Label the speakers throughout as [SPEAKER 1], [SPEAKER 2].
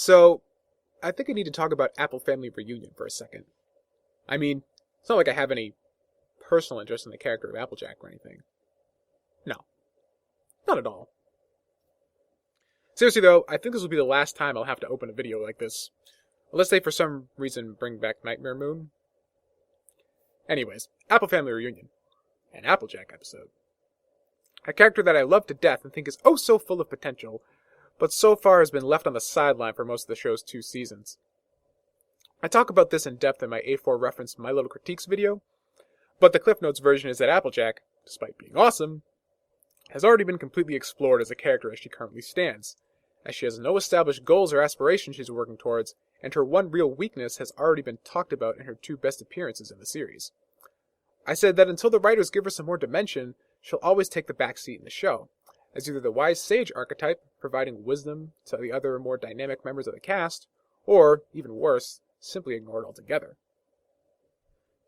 [SPEAKER 1] So, I think I need to talk about Apple Family Reunion for a second. I mean, it's not like I have any personal interest in the character of Applejack or anything. No, not at all. Seriously though, I think this will be the last time I'll have to open a video like this. Unless they for some reason bring back Nightmare Moon. Anyways, Apple Family Reunion. An Applejack episode. A character that I love to death and think is oh so full of potential, but so far has been left on the sideline for most of the show's 2 seasons. I talk about this in depth in my A4 reference My Little Critiques video, but the Cliff Notes version is that Applejack, despite being awesome, has already been completely explored as a character as she currently stands, as she has no established goals or aspirations she's working towards, and her one real weakness has already been talked about in her 2 best appearances in the series. I said that until the writers give her some more dimension, she'll always take the backseat in the show, as either the wise sage archetype, providing wisdom to the other more dynamic members of the cast, or, even worse, simply ignored altogether.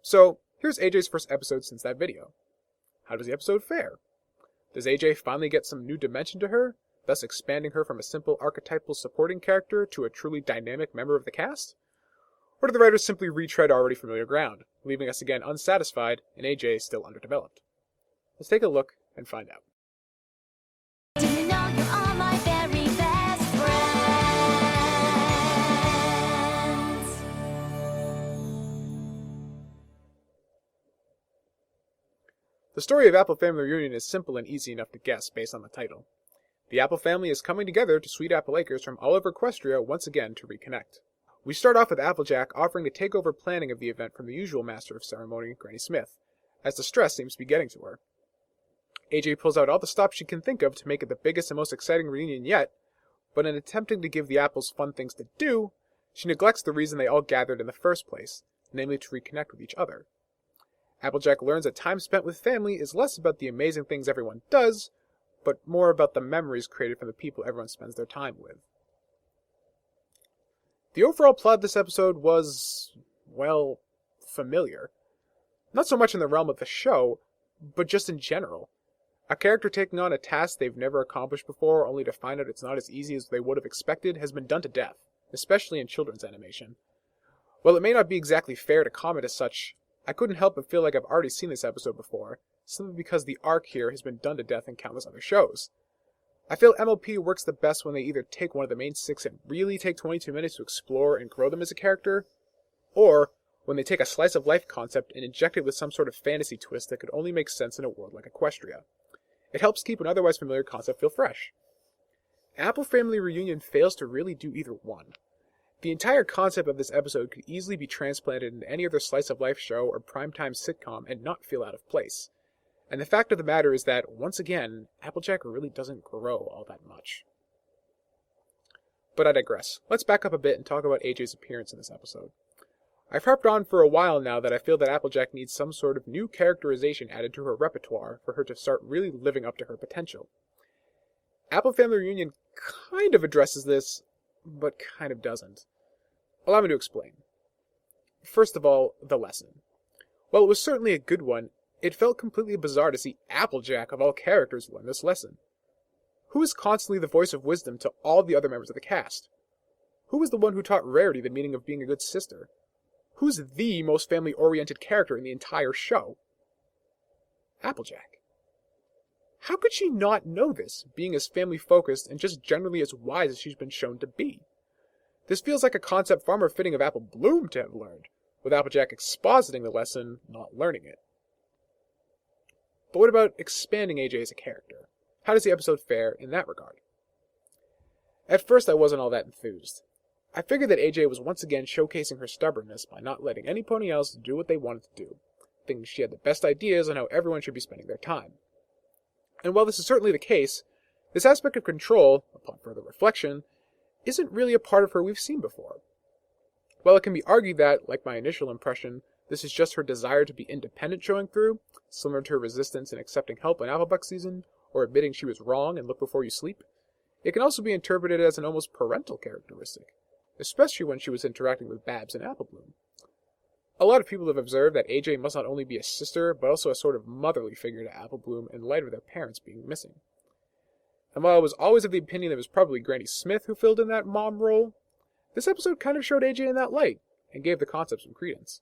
[SPEAKER 1] So, here's AJ's first episode since that video. How does the episode fare? Does AJ finally get some new dimension to her, thus expanding her from a simple archetypal supporting character to a truly dynamic member of the cast? Or do the writers simply retread already familiar ground, leaving us again unsatisfied and AJ still underdeveloped? Let's take a look and find out.
[SPEAKER 2] Do you know you are my very best friends?
[SPEAKER 1] The story of Apple Family Reunion is simple and easy enough to guess based on the title. The Apple family is coming together to Sweet Apple Acres from all over Equestria once again to reconnect. We start off with Applejack offering to take over planning of the event from the usual master of ceremony, Granny Smith, as the stress seems to be getting to her. AJ pulls out all the stops she can think of to make it the biggest and most exciting reunion yet, but in attempting to give the Apples fun things to do, she neglects the reason they all gathered in the first place, namely to reconnect with each other. Applejack learns that time spent with family is less about the amazing things everyone does, but more about the memories created from the people everyone spends their time with. The overall plot of this episode was, well, familiar. Not so much in the realm of the show, but just in general. A character taking on a task they've never accomplished before only to find out it's not as easy as they would have expected has been done to death, especially in children's animation. While it may not be exactly fair to comment as such, I couldn't help but feel like I've already seen this episode before, simply because the arc here has been done to death in countless other shows. I feel MLP works the best when they either take one of the main 6 and really take 22 minutes to explore and grow them as a character, or when they take a slice of life concept and inject it with some sort of fantasy twist that could only make sense in a world like Equestria. It helps keep an otherwise familiar concept feel fresh. Apple Family Reunion fails to really do either one. The entire concept of this episode could easily be transplanted into any other slice of life show or primetime sitcom and not feel out of place. And the fact of the matter is that, once again, Applejack really doesn't grow all that much. But I digress. Let's back up a bit and talk about AJ's appearance in this episode. I've harped on for a while now that I feel that Applejack needs some sort of new characterization added to her repertoire for her to start really living up to her potential. Apple Family Reunion kind of addresses this, but kind of doesn't. Allow me to explain. First of all, the lesson. While it was certainly a good one, it felt completely bizarre to see Applejack, of all characters, learn this lesson. Who is constantly the voice of wisdom to all the other members of the cast? Who was the one who taught Rarity the meaning of being a good sister? Who's the most family-oriented character in the entire show? Applejack. How could she not know this, being as family-focused and just generally as wise as she's been shown to be? This feels like a concept far more fitting of Apple Bloom to have learned, with Applejack expositing the lesson, not learning it. But what about expanding AJ as a character? How does the episode fare in that regard? At first I wasn't all that enthused. I figured that AJ was once again showcasing her stubbornness by not letting any pony else do what they wanted to do, thinking she had the best ideas on how everyone should be spending their time. And while this is certainly the case, this aspect of control, upon further reflection, isn't really a part of her we've seen before. While it can be argued that, like my initial impression, this is just her desire to be independent showing through, similar to her resistance in accepting help in Applebuck season, or admitting she was wrong and look before you sleep, it can also be interpreted as an almost parental characteristic, especially when she was interacting with Babs and Applebloom. A lot of people have observed that AJ must not only be a sister, but also a sort of motherly figure to Applebloom in light of their parents being missing. And while I was always of the opinion that it was probably Granny Smith who filled in that mom role, This episode kind of showed AJ in that light, and gave the concept some credence.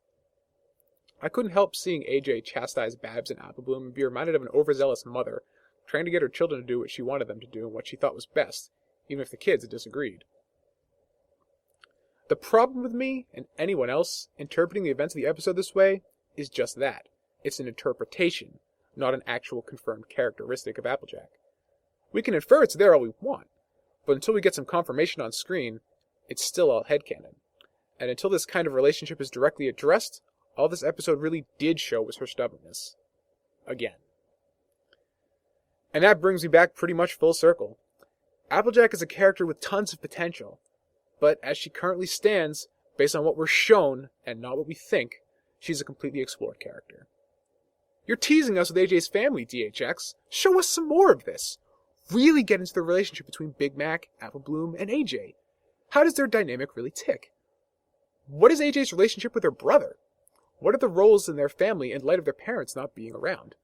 [SPEAKER 1] I couldn't help seeing AJ chastise Babs and Apple Bloom and be reminded of an overzealous mother, trying to get her children to do what she wanted them to do and what she thought was best, even if the kids disagreed. The problem with me, and anyone else, interpreting the events of the episode this way, is just that. It's an interpretation, not an actual confirmed characteristic of Applejack. We can infer it's there all we want, but until we get some confirmation on screen, it's still all headcanon. And until this kind of relationship is directly addressed, all this episode really did show was her stubbornness. Again. And that brings me back pretty much full circle. Applejack is a character with tons of potential, but as she currently stands, based on what we're shown and not what we think, she's a completely explored character. You're teasing us with AJ's family, DHX. Show us some more of this. Really get into the relationship between Big Mac, Apple Bloom, and AJ. How does their dynamic really tick? What is AJ's relationship with her brother? What are the roles in their family in light of their parents not being around?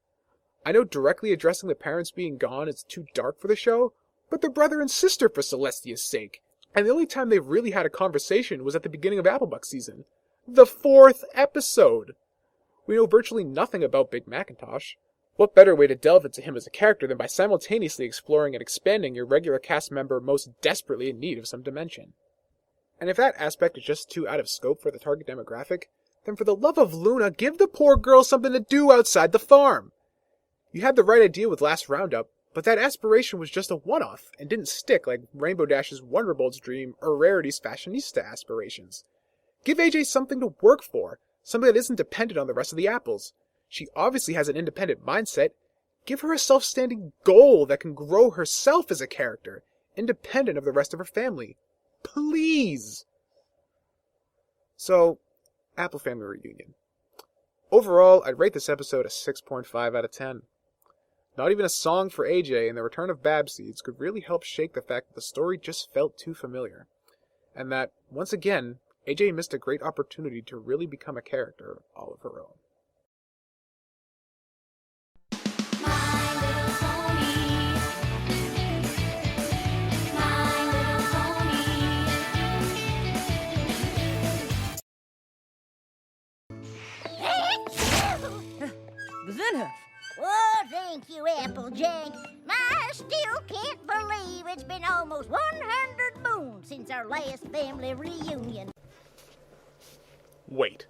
[SPEAKER 1] I know directly addressing the parents being gone is too dark for the show, but they're brother and sister for Celestia's sake. And the only time they really had a conversation was at the beginning of Applebuck season. The 4th episode! We know virtually nothing about Big Macintosh. What better way to delve into him as a character than by simultaneously exploring and expanding your regular cast member most desperately in need of some dimension? And if that aspect is just too out of scope for the target demographic, then for the love of Luna, give the poor girl something to do outside the farm! You had the right idea with Last Roundup, but that aspiration was just a one-off and didn't stick like Rainbow Dash's Wonderbolt's dream or Rarity's fashionista aspirations. Give AJ something to work for, something that isn't dependent on the rest of the apples. She obviously has an independent mindset. Give her a self-standing goal that can grow herself as a character, independent of the rest of her family. Please! So, Apple Family Reunion. Overall, I'd rate this episode a 6.5 out of 10. Not even a song for AJ and the return of Babseeds could really help shake the fact that the story just felt too familiar. And that, once again, AJ missed a great opportunity to really become a character all of her own.
[SPEAKER 3] Oh, thank you, Applejack. I still can't believe it's been almost 100 moons since our last family reunion.
[SPEAKER 1] Wait.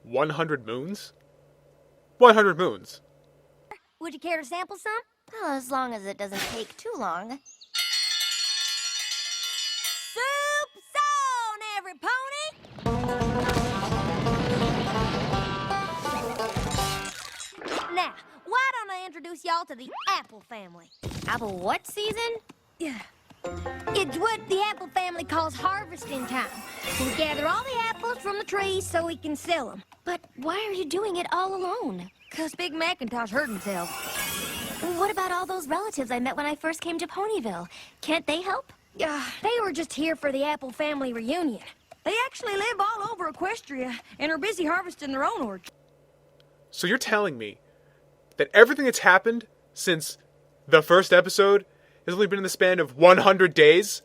[SPEAKER 1] 100 moons? 100 moons?
[SPEAKER 2] Would you care to sample some?
[SPEAKER 4] Oh, as long as it doesn't take too long.
[SPEAKER 2] Soup's on, every pony! Now, why don't I introduce y'all to the Apple family?
[SPEAKER 4] Apple what season?
[SPEAKER 2] Yeah. It's what the Apple family calls harvesting time. We gather all the apples from the trees so we can sell them.
[SPEAKER 4] But why are you doing it all alone?
[SPEAKER 2] 'Cause Big Macintosh hurt himself.
[SPEAKER 4] What about all those relatives I met when I first came to Ponyville? Can't they help?
[SPEAKER 2] They were just here for the Apple family reunion. They actually live all over Equestria and are busy harvesting their own orchard.
[SPEAKER 1] So you're telling me that everything that's happened since the first episode has only been in the span of 100 days?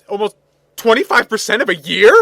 [SPEAKER 1] Almost 25% of a year?